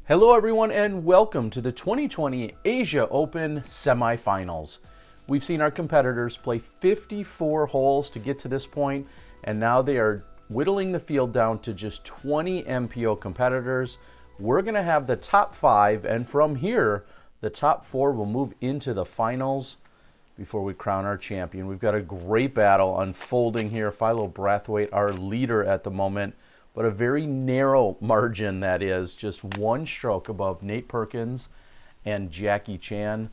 Hello everyone and welcome to the 2020 Asia Open semifinals. We've seen our competitors play 54 holes to get to this point, and now they are whittling the field down to just 20 MPO competitors. We're going to have the top 5, and from here the top 4 will move into the finals before we crown our champion. We've got a great battle unfolding here. Philo Brathwaite, our leader at the moment, but a very narrow margin, that is, just one stroke above Nate Perkins and Jacky Chen.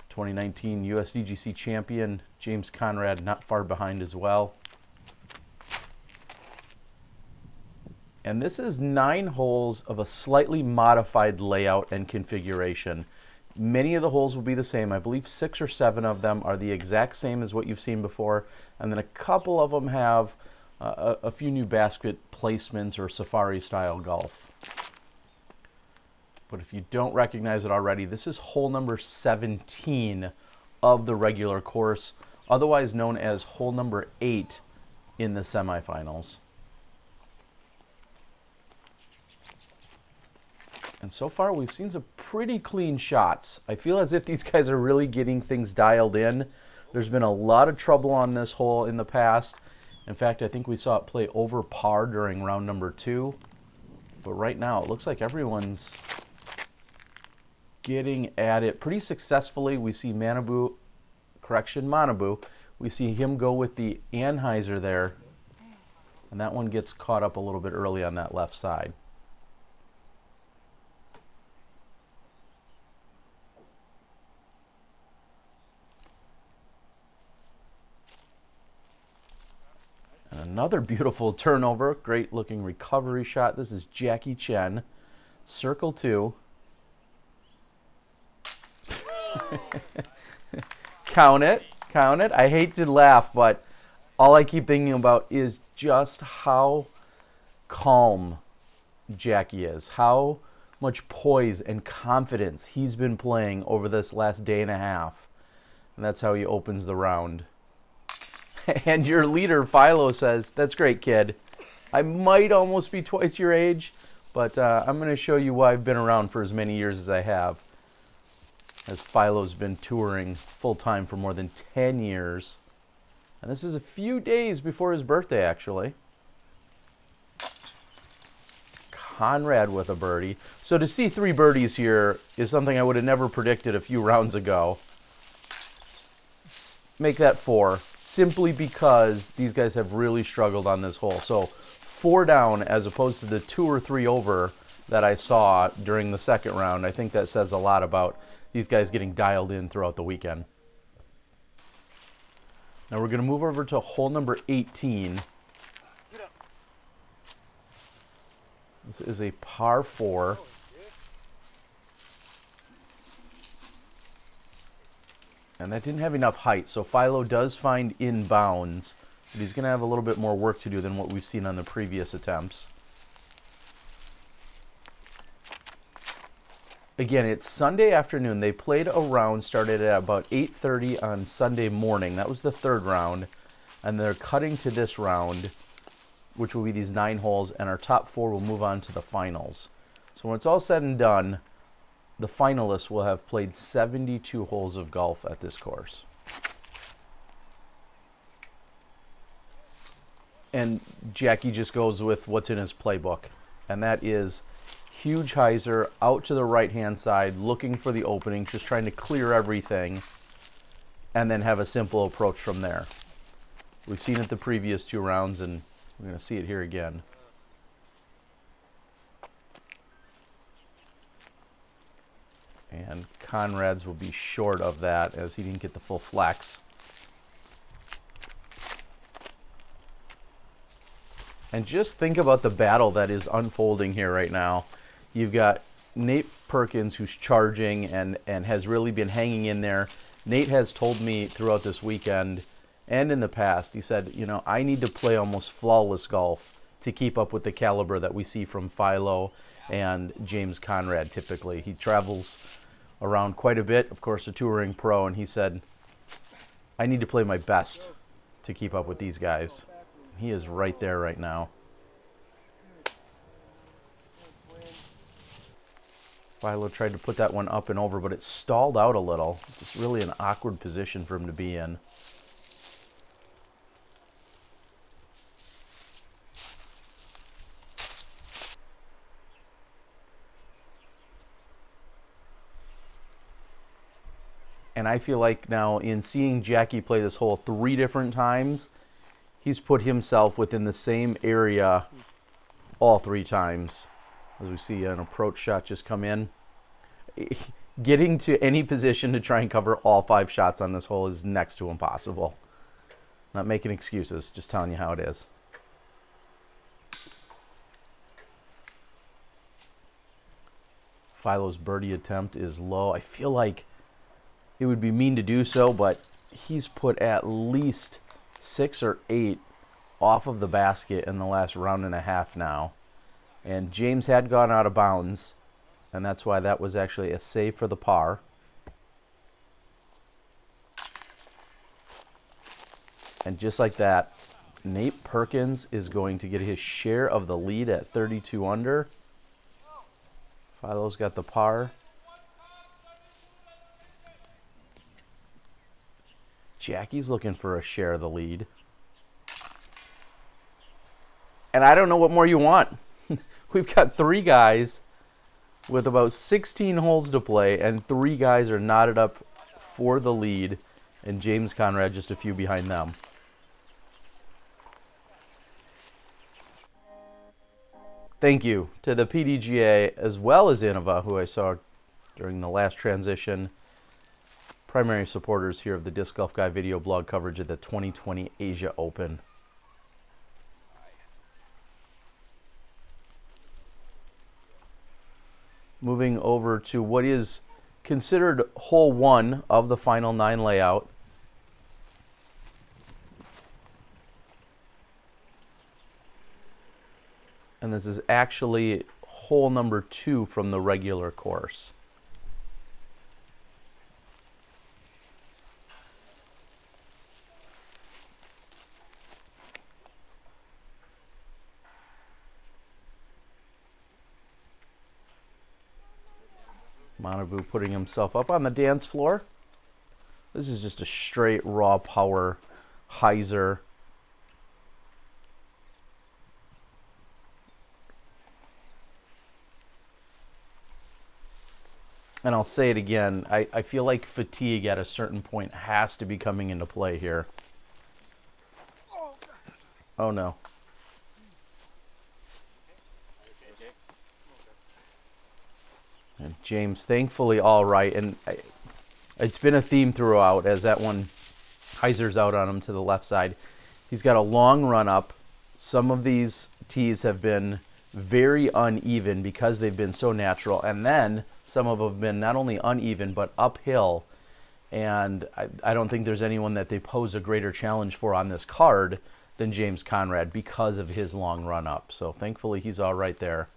2019 USDGC champion James Conrad not far behind as well. And this is 9 holes of a slightly modified layout and configuration. Many of the holes will be the same. I believe 6 or 7 of them are the exact same as what you've seen before, and then a couple of them have a few new basket placements or safari style golf. But if you don't recognize it already, this is hole number 17 of the regular course, otherwise known as hole number 8 in the semifinals. And so far we've seen some pretty clean shots. I feel as if these guys are really getting things dialed in. There's been a lot of trouble on this hole in the past. In fact, I think we saw it play over par during round number 2. But right now, it looks like everyone's getting at it pretty successfully. We see Manabu, we see him go with the Anheuser there. And that one gets caught up a little bit early on that left side. Another beautiful turnover, great looking recovery shot. This is Jacky Chen, circle 2. Count it. I hate to laugh, but all I keep thinking about is just how calm Jacky is, how much poise and confidence he's been playing over this last day and a half. And that's how he opens the round. And your leader, Philo, says, "That's great, kid. I might almost be twice your age, but I'm going to show you why I've been around for as many years as I have." As Philo's been touring full-time for more than 10 years. And this is a few days before his birthday, actually. Conrad with a birdie. So to see 3 birdies here is something I would have never predicted a few rounds ago. Make that 4. Simply because these guys have really struggled on this hole. So 4 down as opposed to the 2 or 3 over that I saw during the second round. I think that says a lot about these guys getting dialed in throughout the weekend. Now we're going to move over to hole number 18. This is a par 4. And that didn't have enough height, so Philo does find inbounds, but he's going to have a little bit more work to do than what we've seen on the previous attempts. Again, it's Sunday afternoon. They played a round, started at about 8:30 on Sunday morning. That was the 3rd round, and they're cutting to this round, which will be these 9 holes, and our top 4 will move on to the finals. So when it's all said and done, the finalists will have played 72 holes of golf at this course. And Jacky just goes with what's in his playbook, and that is huge hyzer out to the right-hand side, looking for the opening, just trying to clear everything, and then have a simple approach from there. We've seen it the previous 2 rounds, and we're going to see it here again. And Conrad's will be short of that as he didn't get the full flex. And just think about the battle that is unfolding here right now. You've got Nate Perkins, who's charging and has really been hanging in there. Nate has told me throughout this weekend and in the past, he said, you know, I need to play almost flawless golf to keep up with the caliber that we see from Philo and James Conrad typically. He travels around quite a bit, of course, a touring pro, and he said, I need to play my best to keep up with these guys. He is right there right now. Philo tried to put that one up and over, but it stalled out a little. Just really an awkward position for him to be in. And I feel like now, in seeing Jacky play this hole 3 different times, he's put himself within the same area all 3 times. As we see an approach shot just come in. Getting to any position to try and cover all 5 shots on this hole is next to impossible. Not making excuses, just telling you how it is. Philo's birdie attempt is low. I feel like it would be mean to do so, but he's put at least 6 or 8 off of the basket in the last round and a half now. And James had gone out of bounds, and that's why that was actually a save for the par. And just like that, Nate Perkins is going to get his share of the lead at 32 under. Philo's got the par. Jacky's looking for a share of the lead. And I don't know what more you want. We've got 3 guys with about 16 holes to play, and 3 guys are knotted up for the lead, and James Conrad just a few behind them. Thank you to the PDGA as well as Innova, who I saw during the last transition. Primary supporters here of the Disc Golf Guy video blog coverage of the 2020 Asia Open. Moving over to what is considered hole 1 of the final 9 layout. And this is actually hole number 2 from the regular course. Manabu putting himself up on the dance floor. This is just a straight raw power hyzer. And I'll say it again, I feel like fatigue at a certain point has to be coming into play here. Oh no. And James, thankfully, all right. And it's been a theme throughout as that one hyzers out on him to the left side. He's got a long run up. Some of these tees have been very uneven because they've been so natural. And then some of them have been not only uneven, but uphill. And I don't think there's anyone that they pose a greater challenge for on this card than James Conrad because of his long run up. So thankfully, he's all right there.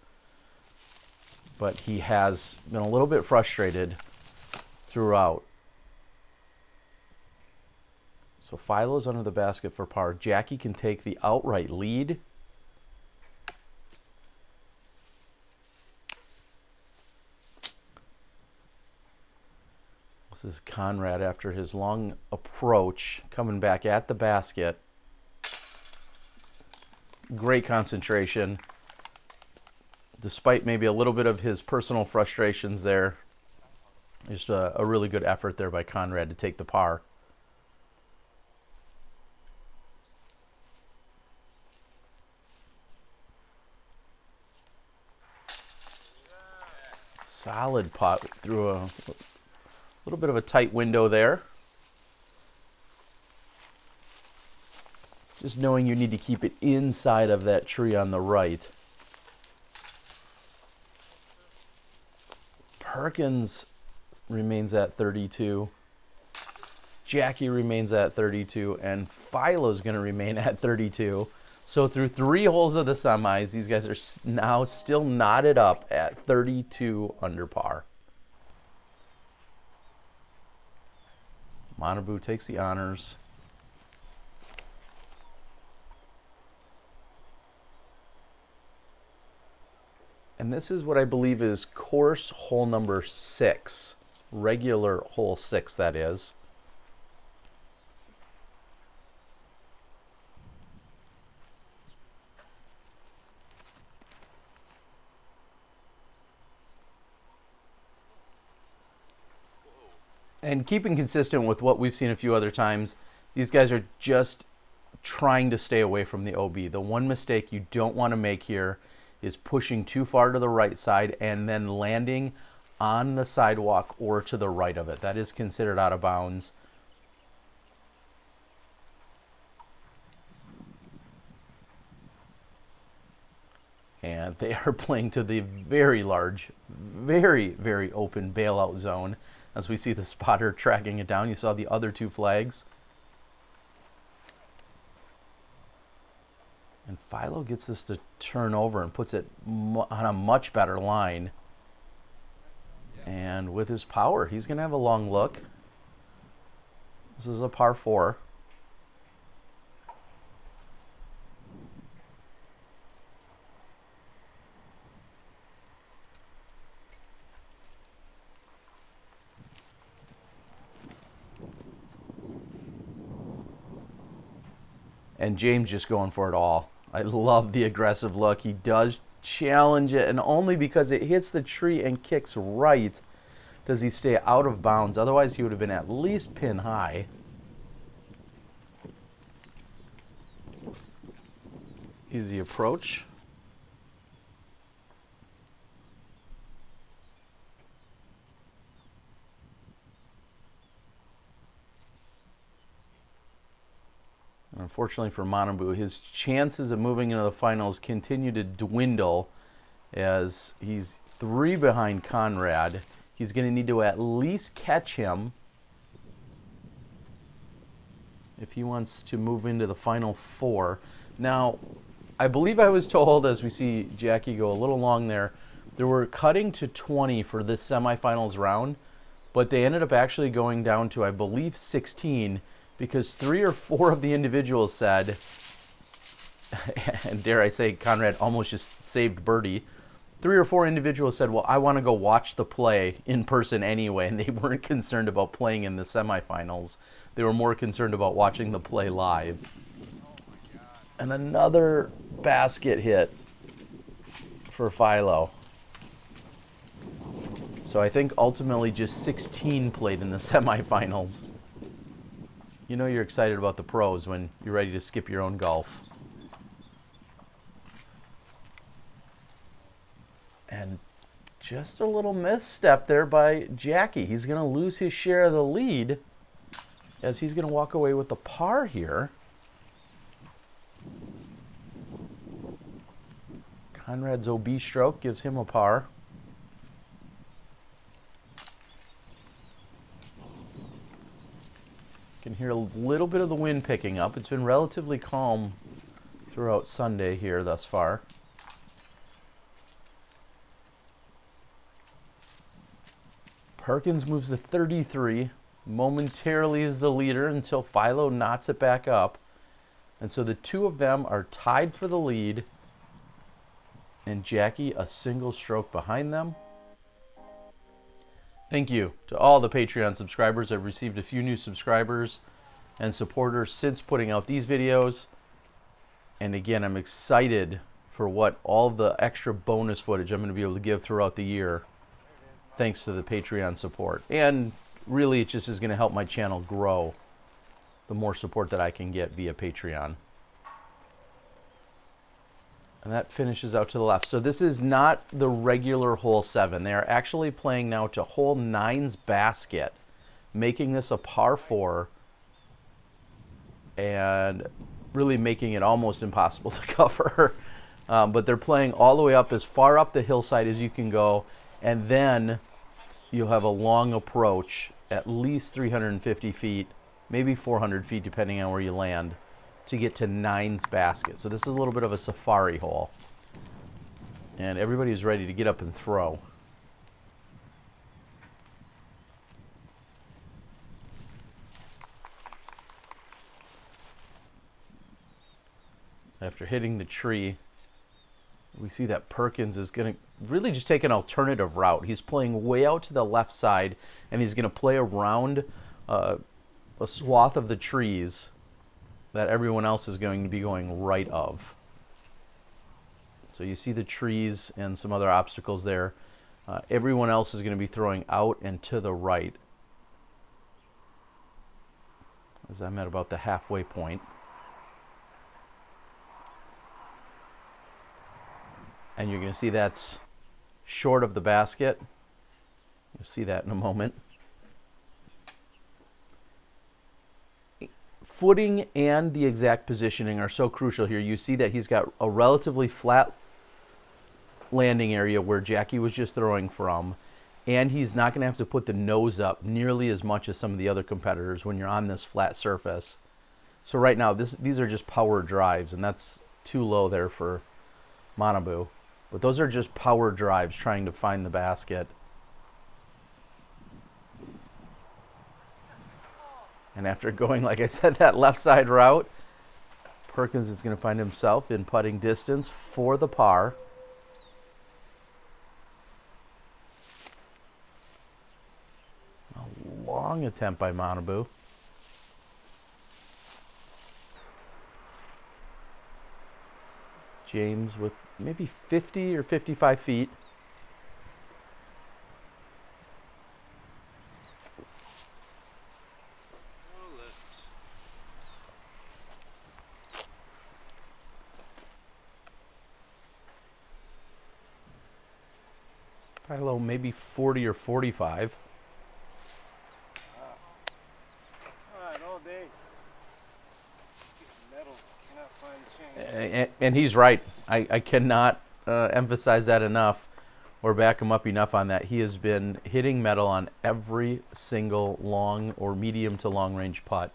But he has been a little bit frustrated throughout. So Philo's under the basket for par. Jacky can take the outright lead. This is Conrad after his long approach, coming back at the basket. Great concentration. Despite maybe a little bit of his personal frustrations there, just a really good effort there by Conrad to take the par. Solid putt through a little bit of a tight window there. Just knowing you need to keep it inside of that tree on the right. Perkins remains at 32. Jacky remains at 32. And Philo's going to remain at 32. So through 3 holes of the semis, these guys are now still knotted up at 32 under par. Manabu takes the honors. And this is what I believe is course hole number 6. Regular hole 6, that is. And keeping consistent with what we've seen a few other times, these guys are just trying to stay away from the OB. The one mistake you don't want to make here is pushing too far to the right side and then landing on the sidewalk or to the right of it. That is considered out of bounds. And they are playing to the very large, very, very open bailout zone. As we see the spotter tracking it down, you saw the other 2 flags. And Philo gets this to turn over and puts it on a much better line. And with his power, he's going to have a long look. This is a par 4. And James just going for it all. I love the aggressive look. He does challenge it, and only because it hits the tree and kicks right does he stay out of bounds. Otherwise, he would have been at least pin high. Easy approach. Unfortunately for Manabu, his chances of moving into the finals continue to dwindle as he's 3 behind Conrad. He's going to need to at least catch him if he wants to move into the final 4. Now, I believe I was told, as we see Jacky go a little long there, they were cutting to 20 for this semifinals round, but they ended up actually going down to, I believe, 16, because 3 or 4 of the individuals said, and dare I say, Conrad almost just saved birdie. 3 or 4 individuals said, well, I want to go watch the play in person anyway, and they weren't concerned about playing in the semifinals. They were more concerned about watching the play live. And another basket hit for Philo. So I think ultimately just 16 played in the semifinals. You know you're excited about the pros when you're ready to skip your own golf. And just a little misstep there by Jacky. He's going to lose his share of the lead as he's going to walk away with the par here. Conrad's OB stroke gives him a par. Can hear a little bit of the wind picking up. It's been relatively calm throughout Sunday here thus far. Perkins moves to 33, momentarily is the leader until Philo knots it back up. And so the 2 of them are tied for the lead, and Jacky a single stroke behind them. Thank you to all the Patreon subscribers. I've received a few new subscribers and supporters since putting out these videos. And again, I'm excited for what all the extra bonus footage I'm going to be able to give throughout the year, thanks to the Patreon support. And really, it just is going to help my channel grow the more support that I can get via Patreon. And that finishes out to the left. So this is not the regular hole 7. They are actually playing now to hole 9's basket, making this a par 4 and really making it almost impossible to cover. But they're playing all the way up, as far up the hillside as you can go, and then you'll have a long approach, at least 350 feet, maybe 400 feet depending on where you land, to get to 9's basket. So this is a little bit of a safari hole. And everybody's ready to get up and throw. After hitting the tree, We see that Perkins is going to really just take an alternative route. He's playing way out to the left side, and he's going to play around a swath of the trees that everyone else is going to be going right of. So you see the trees and some other obstacles there. Everyone else is going to be throwing out and to the right, as I'm at about the halfway point. And you're going to see that's short of the basket. You'll see that in a moment. Footing and the exact positioning are so crucial here. You see that he's got a relatively flat landing area where Jacky was just throwing from, and he's not going to have to put the nose up nearly as much as some of the other competitors when you're on this flat surface. So right now, these are just power drives, and that's too low there for Manabu. But those are just power drives trying to find the basket. And after going, like I said, that left side route, Perkins is going to find himself in putting distance for the par. A long attempt by Manabu. James with maybe 50 or 55 feet. Philo maybe 40 or 45. All day. Metal cannot find change. And he's right. I cannot emphasize that enough or back him up enough on that. He has been hitting metal on every single long or medium to long range putt.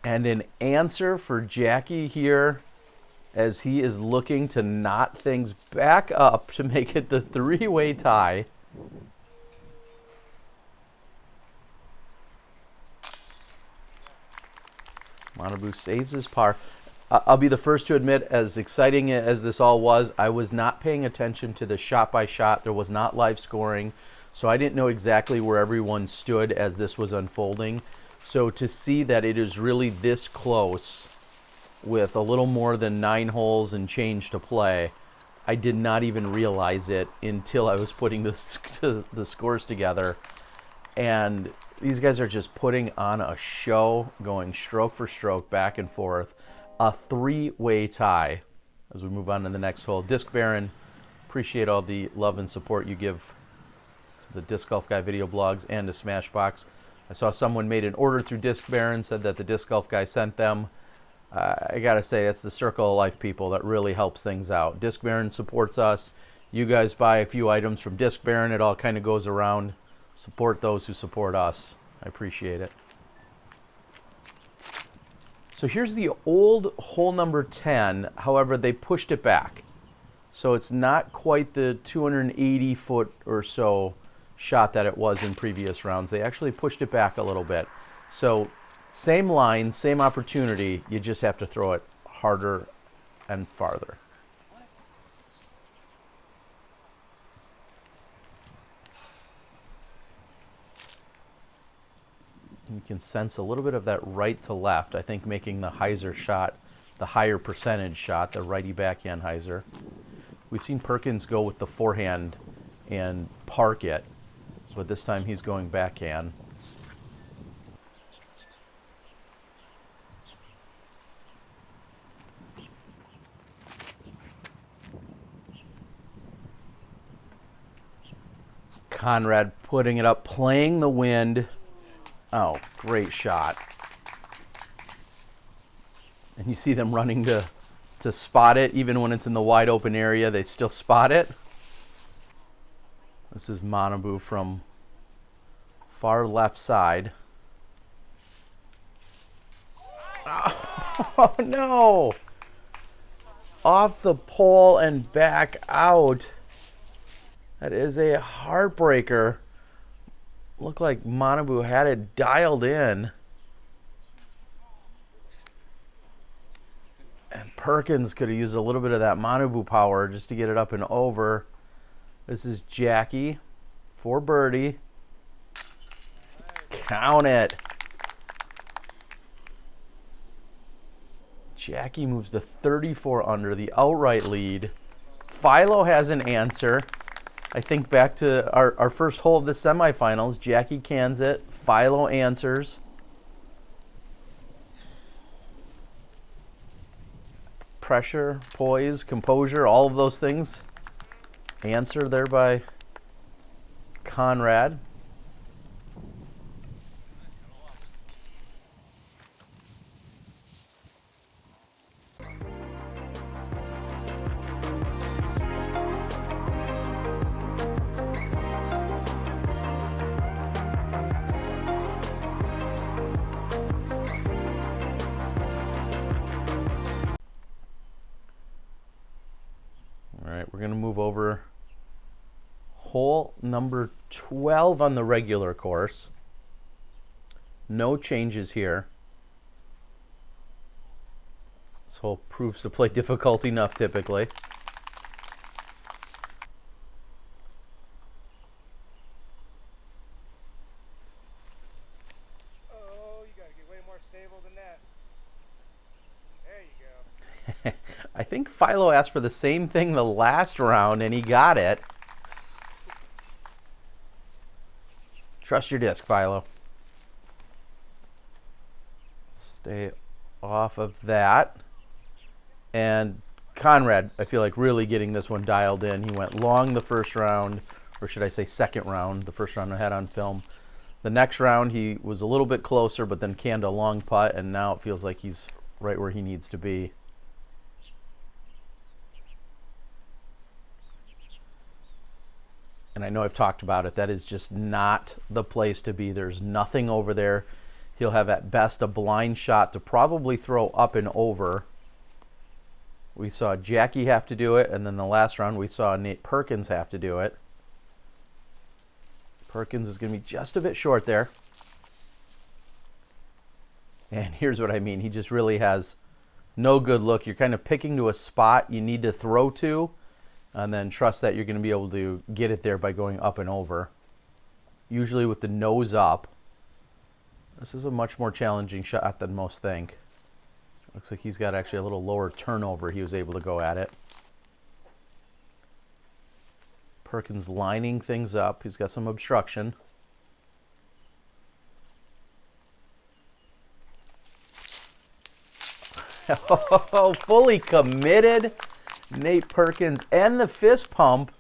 And an answer for Jacky here, as he is looking to knot things back up to make it the three-way tie. Manabu saves his par. I'll be the first to admit, as exciting as this all was, I was not paying attention to the shot by shot. There was not live scoring, so I didn't know exactly where everyone stood as this was unfolding. So to see that it is really this close with a little more than 9 holes and change to play, I did not even realize it until I was putting the scores together. And these guys are just putting on a show, going stroke for stroke, back and forth. A three-way tie as we move on to the next hole. Disc Baron, appreciate all the love and support you give to the Disc Golf Guy video blogs and to Smashbox. I saw someone made an order through Disc Baron, said that the Disc Golf Guy sent them. I gotta say, that's the circle of life, people, that really helps things out. Disc Baron supports us. You guys buy a few items from Disc Baron. It all kind of goes around. Support those who support us. I appreciate it. So here's the old hole number 10. However, they pushed it back. So it's not quite the 280 foot or so shot that it was in previous rounds. They actually pushed it back a little bit. So same line, same opportunity. You just have to throw it harder and farther. You can sense a little bit of that right to left, I think, making the hyzer shot the higher percentage shot, the righty backhand hyzer. We've seen Perkins go with the forehand and park it, but this time he's going backhand. Conrad putting it up, playing the wind. Oh, great shot. And you see them running to spot it. Even when it's in the wide open area, they still spot it. This is Manabu from far left side. Oh, no. Off the pole and back out. That is a heartbreaker. Looked like Manabu had it dialed in. Perkins could have used a little bit of that Manabu power just to get it up and over. This is Jacky for birdie. Count it. Jacky moves to 34 under, the outright lead. Philo has an answer. I think back to our first hole of the semifinals. Jacky cans it. Philo answers. Pressure, poise, composure, all of those things. Answer there by Conrad. All right, we're going to move over hole number 12 on the regular course. No changes here. This hole proves to play difficult enough typically. Oh, you gotta get way more stable than that. There you go. I think Philo asked for the same thing the last round and he got it. Trust your disc, Philo. Stay off of that. And Conrad, I feel like really getting this one dialed in. He went long the first round, or should I say second round. The first round I had on film. The next round he was a little bit closer, but then canned a long putt, and now it feels like he's right where he needs to be. And I know I've talked about it. That is just not the place to be. There's nothing over there. He'll have at best a blind shot to probably throw up and over. We saw Jacky have to do it, and then the last round we saw Nate Perkins have to do it. Perkins is going to be just a bit short there. And here's what I mean. He just really has no good look. You're kind of picking to a spot you need to throw to, and then trust that you're going to be able to get it there by going up and over. Usually with the nose up. This is a much more challenging shot than most think. Looks like he's got actually a little lower turnover. He was able to go at it. Perkins lining things up. He's got some obstruction. Oh, fully committed. Nate Perkins and the fist pump.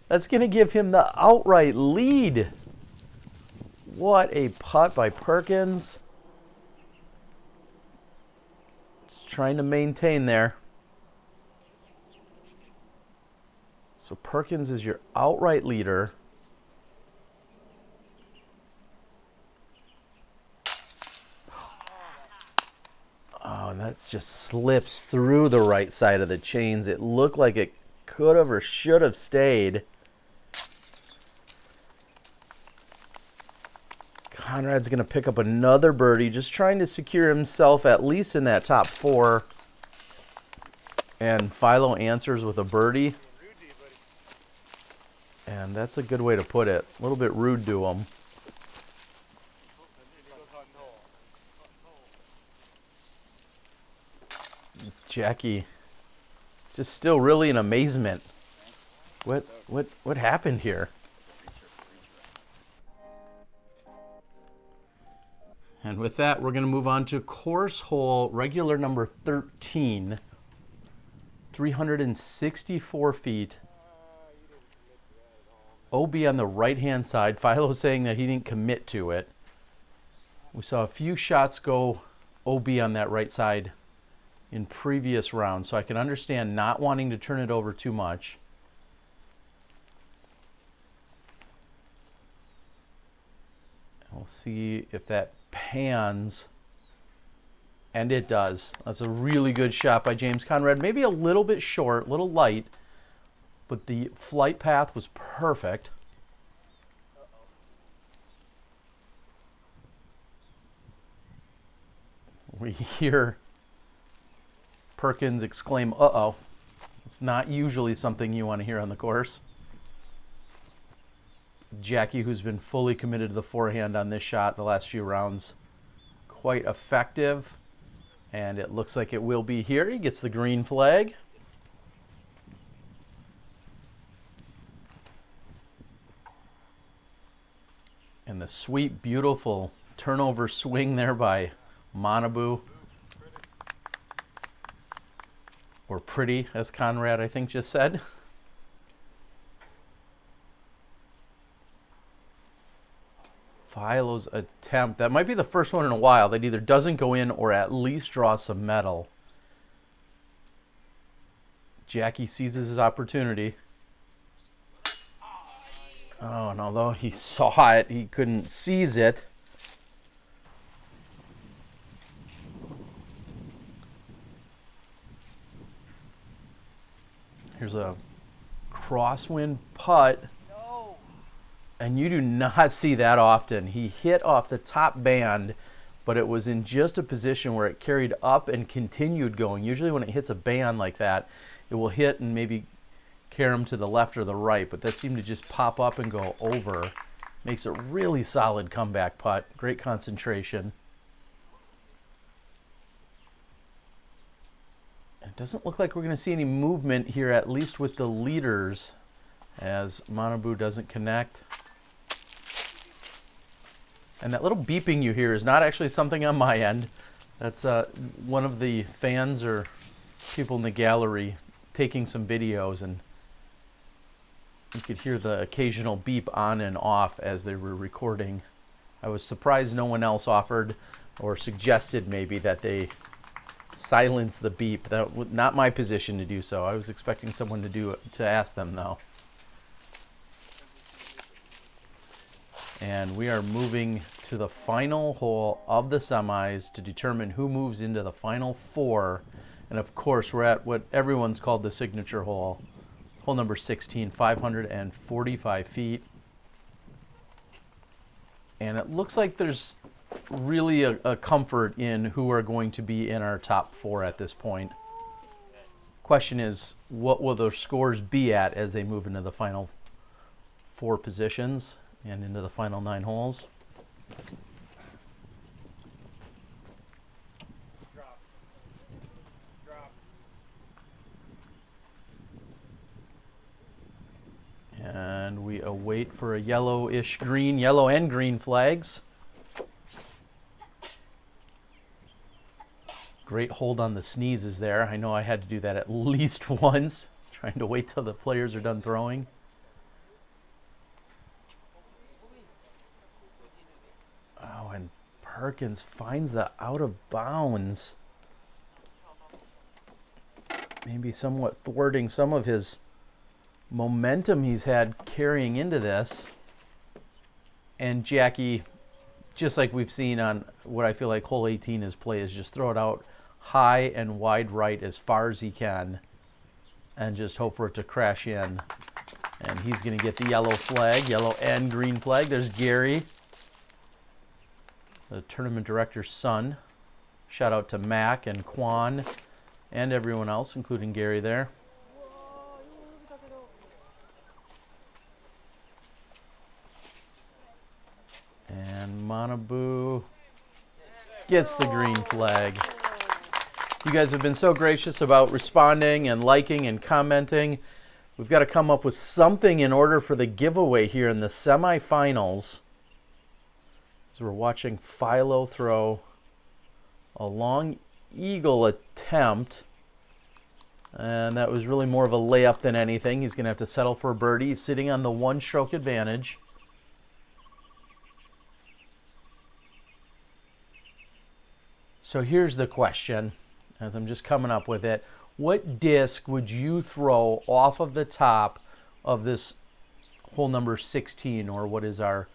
That's going to give him the outright lead. What a putt by Perkins. Just trying to maintain there. So Perkins is your outright leader. Oh, and that just slips through the right side of the chains. It looked like it could have or should have stayed. Conrad's going to pick up another birdie, just trying to secure himself at least in that top four. And Philo answers with a birdie. And that's a good way to put it. A little bit rude to him. Jacky, just still really in amazement. What happened here? And with that, we're going to move on to course hole regular number 13. 364 feet. OB on the right-hand side. Philo saying that he didn't commit to it. We saw a few shots go OB on that right side in previous rounds, so I can understand not wanting to turn it over too much. We'll see if that pans, and it does. That's a really good shot by James Conrad. Maybe a little bit short, a little light, but the flight path was perfect. We hear Perkins exclaim, "Uh-oh." It's not usually something you want to hear on the course. Jacky, who's been fully committed to the forehand on this shot the last few rounds, quite effective. And it looks like it will be here. He gets the green flag. And the sweet, beautiful turnover swing there by Manabu. Or pretty, as Conrad, I think, just said. Philo's attempt. That might be the first one in a while that either doesn't go in or at least draws some metal. Jacky seizes his opportunity. Oh, and although he saw it, he couldn't seize it. Here's a crosswind putt. No. And you do not see that often. He hit off the top band, but it was in just a position where it carried up and continued going. Usually when it hits a band like that, it will hit and maybe carry him to the left or the right, but that seemed to just pop up and go over. Makes a really solid comeback putt. Great concentration. It doesn't look like we're going to see any movement here, at least with the leaders, as Manabu doesn't connect. And that little beeping you hear is not actually something on my end. That's one of the fans or people in the gallery taking some videos, and you could hear the occasional beep on and off as they were recording. I was surprised no one else offered or suggested maybe that they silence the beep. That was not my position to do so. I was expecting someone to do it, to ask them though. And we are moving to the final hole of the semis to determine who moves into the final four. And of course, we're at what everyone's called the signature hole. Hole number 16, 545 feet. And it looks like there's really a comfort in who are going to be in our top four at this point. Question is, what will their scores be at as they move into the final four positions and into the final 9 holes? And we await for a yellowish green, yellow and green flags. Great hold on the sneezes there. I know I had to do that at least once, trying to wait till the players are done throwing. Oh, and Perkins finds the out of bounds. Maybe somewhat thwarting some of his momentum he's had carrying into this. And Jacky, just like we've seen on what I feel like hole 18 is play, is just throw it out high and wide right as far as he can and just hope for it to crash in. And he's going to get the yellow flag, yellow and green flag. There's Gary, the tournament director's son. Shout out to Mac and Quan and everyone else, including Gary there. And Manabu gets the green flag. You guys have been so gracious about responding and liking and commenting. We've got to come up with something in order for the giveaway here in the semifinals. As we're watching Philo throw a long eagle attempt. And that was really more of a layup than anything. He's going to have to settle for a birdie. He's sitting on the 1-stroke advantage. So here's the question, as I'm just coming up with it. What disc would you throw off of the top of this hole number 16, or what is our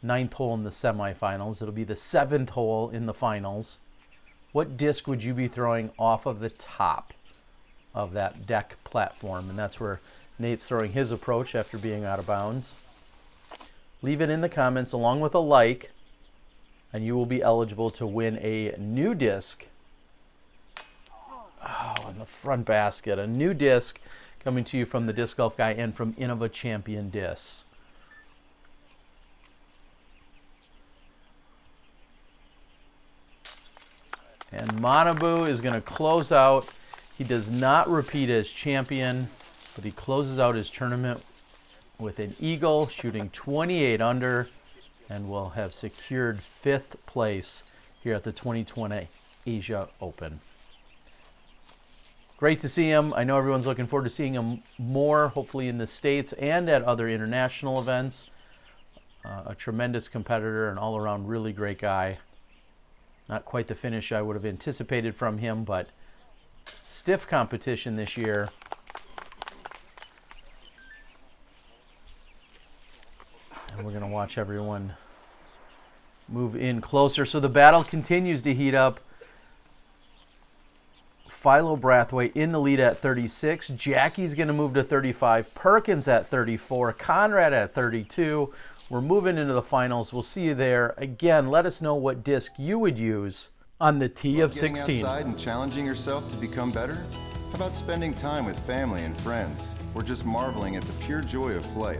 9th hole in the semifinals? It'll be the 7th hole in the finals. What disc would you be throwing off of the top of that deck platform? And that's where Nate's throwing his approach after being out of bounds. Leave it in the comments along with a like, and you will be eligible to win a new disc. Oh, in the front basket. A new disc coming to you from the Disc Golf Guy and from Innova Champion Discs. And Manabu is going to close out. He does not repeat as champion, but he closes out his tournament with an eagle, shooting 28 under, and will have secured 5th place here at the 2020 Asia Open. Great to see him. I know everyone's looking forward to seeing him more, hopefully in the States and at other international events. A tremendous competitor, an all-around really great guy. Not quite the finish I would have anticipated from him, but stiff competition this year. And we're going to watch everyone move in closer. So the battle continues to heat up. Philo Brathwaite in the lead at 36. Jacky's going to move to 35. Perkins at 34. Conrad at 32. We're moving into the finals. We'll see you there. Again, let us know what disc you would use on the tee of 16. Getting outside and challenging yourself to become better? How about spending time with family and friends, or just marveling at the pure joy of flight?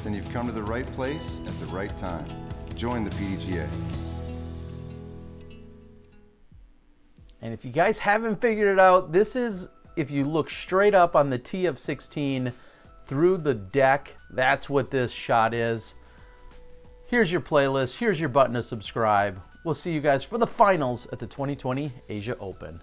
Then you've come to the right place at the right time. Join the PDGA. And if you guys haven't figured it out, this is, if you look straight up on the tee of 16 through the deck, that's what this shot is. Here's your playlist. Here's your button to subscribe. We'll see you guys for the finals at the 2020 Asia Open.